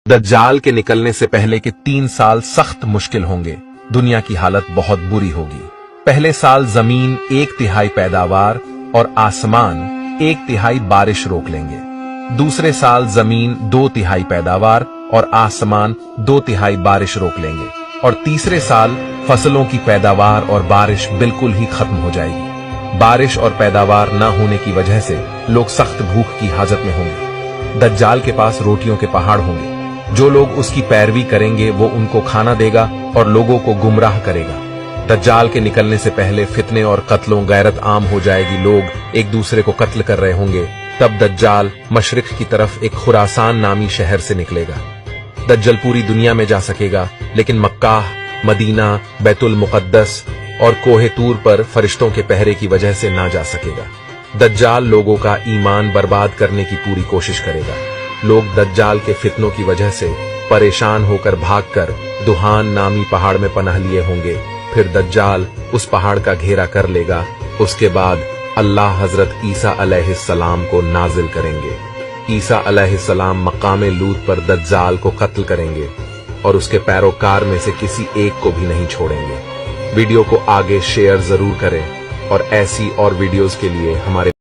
दज्जाल के निकलने से पहले के 3 साल सख्त मुश्किल होंगे। दुनिया की हालत बहुत बुरी होगी। पहले साल जमीन 1/3 पैदावार और आसमान 1/3 बारिश रोक लेंगे। दूसरे साल जमीन 2/3 पैदावार और आसमान 2/3 बारिश रोक लेंगे। और तीसरे साल फसलों की पैदावार और बारिश बिल्कुल ही खत्म हो जाएगी। बारिश और पैदावार न होने की वजह से लोग सख्त भूख की हालत में होंगे। दज्जाल के पास रोटियों के पहाड़ होंगे। जो लोग उसकी पैरवी करेंगे वो उनको खाना देगा और लोगों को गुमराह करेगा। दज्जाल के निकलने से पहले फितने और कत्लों गैरत आम हो जाएगी। लोग एक दूसरे को कत्ल कर रहे होंगे। तब दज्जाल मशरिक की तरफ एक खुरासान नामी शहर से निकलेगा। दज्जाल पूरी दुनिया में जा सकेगा, लेकिन मक्का, मदीना, बैतुल मुकद्दस और कोहे तूर पर फरिश्तों के पहरे की वजह से ना जा सकेगा। दज्जाल लोगों का ईमान बर्बाद करने की पूरी कोशिश करेगा। लोग दज्जाल के फितनों की वजह से परेशान होकर भागकर दुहान नामी पहाड़ में पनाह लिए होंगे। फिर दज्जाल उस पहाड़ का घेरा कर लेगा। उसके बाद अल्लाह हजरत ईसा अलैहिस्सलाम को नाजिल करेंगे। ईसा अलैहिस्सलाम मकाम लूत पर दज्जाल को कत्ल करेंगे और उसके पैरोकार में से किसी एक को भी नहीं छोड़ेंगे। वीडियो को आगे शेयर जरूर करें और ऐसी और वीडियोस के लिए हमारे